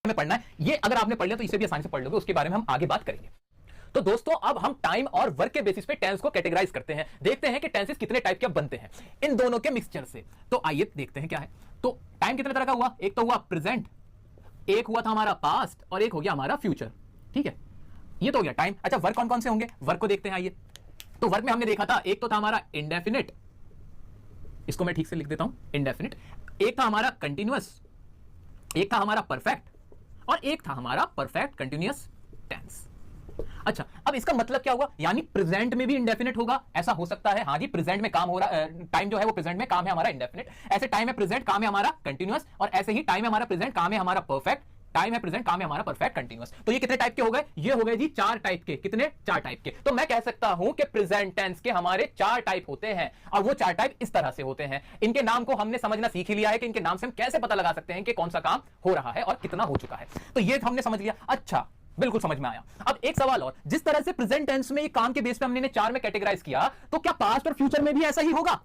में पढ़ना है, ये अगर आपने पढ़ लिया तो इसे भी आसानी से पढ़ लोगे, उसके बारे में हम आगे बात करेंगे। तो दोस्तों अब हम टाइम और वर्क के बेसिस पे टेंस को कैटेगराइज करते हैं, देखते हैं कि टेंसेस कितने टाइप के बनते हैं इन दोनों के मिक्सचर से। तो आइए देखते हैं क्या है। तो टाइम कितने तरह का हुआ, एक तो हुआ प्रेजेंट, एक हुआ था हमारा पास्ट और एक हो गया हमारा फ्यूचर। ठीक है, ये तो हो गया टाइम। अच्छा वर्क कौन कौन से होंगे, वर्क को देखते हैं आइए। तो वर्क में हमने देखा था एक तो था हमारा इंडेफिनिट, इसको मैं ठीक से लिख देता हूं इंडेफिनिट, एक था हमारा कंटिन्यूअस, एक था हमारा परफेक्ट और एक था हमारा परफेक्ट कंटिन्यूअस टेंस। अच्छा अब इसका मतलब क्या हुआ, यानी प्रेजेंट में भी इंडेफिनिट होगा, ऐसा हो सकता है। हाँ जी, प्रेजेंट में काम हो रहा, टाइम जो है वो प्रेजेंट में काम है हमारा इंडेफिनिट, ऐसे टाइम है प्रेजेंट काम है हमारा कंटिन्यूअस, और ऐसे ही टाइम है हमारा प्रेजेंट काम है हमारा परफेक्ट, टाइम है प्रेजेंट काम है हमारा परफेक्ट कंटिन्यूअस। तो ये कितने टाइप के हो गए, ये हो गए जी 4 टाइप के। कितने, 4 टाइप के। तो मैं कह सकता हूं कि प्रेजेंट टेंस के हमारे 4 टाइप होते हैं, और वो 4 टाइप इस तरह से होते हैं। इनके नाम को हमने समझना सीख ही लिया है कि इनके नाम से हम कैसे पता लगा सकते हैं कि कौन सा काम हो रहा है और कितना हो चुका है। तो ये हमने समझ लिया। अच्छा बिल्कुल समझ में आया। अब एक सवाल और, जिस तरह से प्रेजेंट टेंस में काम के बेस पे हमने 4 में कैटेगराइज किया, तो क्या पास्ट और फ्यूचर में भी ऐसा ही होगा?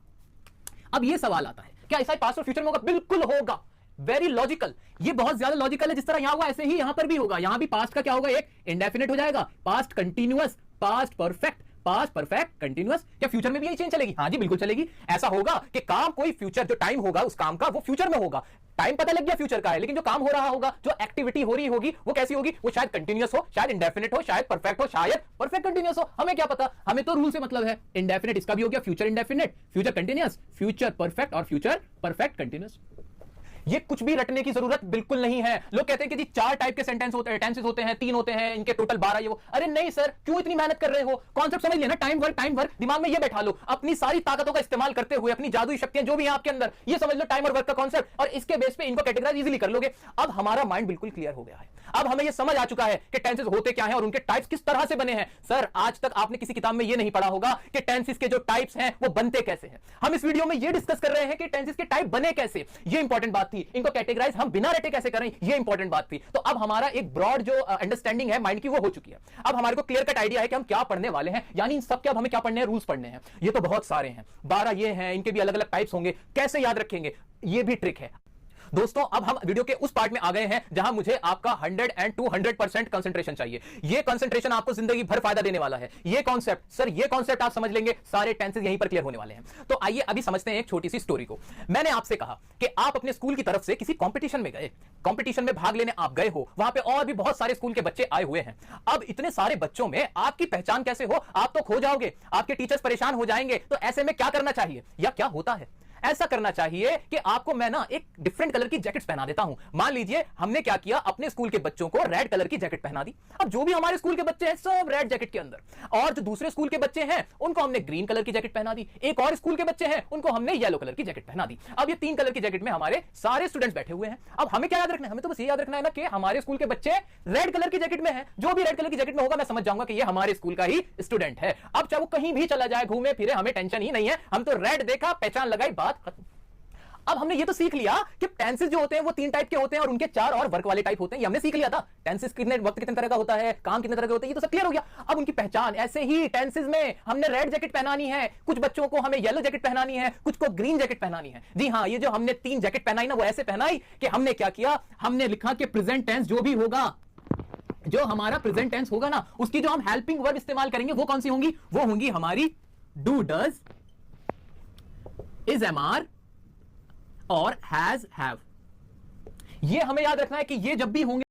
अब ये सवाल आता है, क्या ऐसा ही पास्ट और फ्यूचर में होगा? बिल्कुल होगा, वेरी लॉजिकल, ये बहुत ज्यादा लॉजिकल है। जिस तरह यहां हुआ ऐसे ही यहां पर भी होगा। यहां भी पास्ट का क्या होगा, एक इंडेफिनिट हो जाएगा, past continuous, past perfect, past perfect continuous. क्या फ्यूचर में भी यही चेंज चलेगी? हाँ जी बिल्कुल चलेगी। ऐसा होगा कि काम कोई फ्यूचर, जो टाइम होगा उस काम का वो फ्यूचर में होगा। टाइम पता लग गया फ्यूचर का है, लेकिन जो काम हो रहा होगा, जो एक्टिविटी हो रही होगी वो कैसी होगी, वो शायद कंटिन्यूअस हो, शायद इंडेफिनिट हो, शायद परफेक्ट हो, शायद परफेक्ट कंटिन्यूअस हो। हमें क्या पता, हमें तो रूल से मतलब है। इंडेफिनिट इसका भी हो गया, future indefinite, future continuous, future perfect और फ्यूचर परफेक्ट कंटिन्यूअस। ये कुछ भी रटने की जरूरत बिल्कुल नहीं है। लोग कहते हैं कि जी 4 टाइप के सेंटेंस होते हैं, टेंसेस होते हैं, 3 होते हैं, इनके टोटल 12 ये वो। अरे नहीं सर, क्यों इतनी मेहनत कर रहे हो? कॉन्सेप्ट समझ लेना, टाइम वर्क दिमाग में ये बैठा लो, अपनी सारी ताकतों का इस्तेमाल करते हुए, अपनी जादुई शक्तियां जो भी हैं आपके अंदर, ये समझ लो टाइम और वर्क का कॉन्सेप्ट, और इसके बेस पे इनको कैटेगराइज इजीली कर लोगे। अब हमारा माइंड बिल्कुल क्लियर हो गया है। अब हमें ये समझ आ चुका है कि टेंसेस होते क्या हैं और उनके टाइप्स किस तरह से बने हैं। सर आज तक आपने किसी किताब में ये नहीं पढ़ा होगा कि टेंसेस के जो टाइप्स हैं वो बनते कैसे हैं। हम इस वीडियो में ये डिस्कस कर रहे हैं कि टेंसेस के टाइप बने कैसे, ये इंपॉर्टेंट बात थी। इनको कैटेगराइज हम बिना रटे कैसे करें, ये इंपॉर्टेंट बात थी। तो अब हमारा एक ब्रॉड जो अंडरस्टैंडिंग है माइंड की वो हो चुकी है। अब हमारे को क्लियर कट आइडिया है कि हम क्या पढ़ने वाले हैं, यानी इन सब के अब हमें क्या पढ़ने हैं, रूल्स पढ़ने हैं। ये तो बहुत सारे हैं, 12 ये हैं, इनके भी अलग अलग टाइप्स होंगे, कैसे याद रखेंगे ये भी ट्रिक है। दोस्तों अब हम वीडियो के उस पार्ट में आ गए हैं जहां मुझे आपका 100 and 200% कंसंट्रेशन चाहिए। ये कंसंट्रेशन आपको जिंदगी भर फायदा देने वाला है। ये कॉन्सेप्ट सर, ये कॉन्सेप्ट आप समझ लेंगे, सारे टेंसेस यहीं पर क्लियर होने वाले हैं। तो आइए अभी समझते हैं एक छोटी सी स्टोरी को। मैंने आपसे कहा कि आप अपने स्कूल की तरफ से किसी कंपटीशन में गए, कंपटीशन में भाग लेने आप गए हो, वहां पे और भी बहुत सारे स्कूल के बच्चे आए हुए हैं। अब इतने सारे बच्चों में आपकी पहचान कैसे हो, आप तो खो जाओगे, आपके टीचर्स परेशान हो जाएंगे। तो ऐसे में क्या करना चाहिए, या क्या होता है, ऐसा करना चाहिए कि आपको मैं ना एक डिफरेंट कलर की जैकेट्स पहना देता हूं। मान लीजिए हमने क्या किया, अपने स्कूल के बच्चों को रेड कलर की जैकेट पहना दी। अब जो भी हमारे स्कूल के बच्चे हैं सब रेड जैकेट के अंदर, और जो दूसरे स्कूल के बच्चे हैं उनको हमने ग्रीन कलर की जैकेट पहना दी। एक और स्कूल के बच्चे हैं उनको हमने येलो कलर की जैकेट पहना दी। अब ये 3 कलर की जैकेट में हमारे सारे स्टूडेंट्स बैठे हुए हैं। अब हमें क्या याद रखना है, हमें तो बस ये याद रखना है ना कि हमारे स्कूल के बच्चे रेड कलर की जैकेट में है। जो भी रेड कलर की जैकेट में होगा मैं समझ जाऊंगा कि ये हमारे स्कूल का ही स्टूडेंट है। अब चाहे वो कहीं भी चला जाए, घूमे फिरे, हमें टेंशन ही नहीं है। हम तो रेड देखा, पहचान लगाई, बात खत्म। अब हमने ये तो सीख लिया कि टेंसेस जो होते हैं वो 3 टाइप के होते हैं, और उनके 4 और वर्क वाले टाइप होते हैं। ये हमने सीख लिया था। टेंसेस कितने वक्त कितने तरह का होता है, काम कितने तरह के होते हैं, ये तो सब क्लियर हो गया। अब उनकी पहचान, ऐसे ही टेंसेस में हमने रेड जैकेट पहनानी है, कुछ बच्चों को हमें येलो जैकेट पहनानी है, कुछ को ग्रीन जैकेट पहनानी है। जी हाँ, ये जो हमने 3 जैकेट पहनाई ना, वो ऐसे पहनाई कि हमने क्या किया, हमने लिखा कि प्रेजेंट टेंस जो भी होगा, जो हमारा प्रेजेंट टेंस होगा ना, उसकी जो हम हेल्पिंग वर्ब इस्तेमाल करेंगे वो कौन सी होंगी, वो होंगी हमारी do, does, is, am, are और हैज, हैव। ये हमें याद रखना है कि ये जब भी होंगे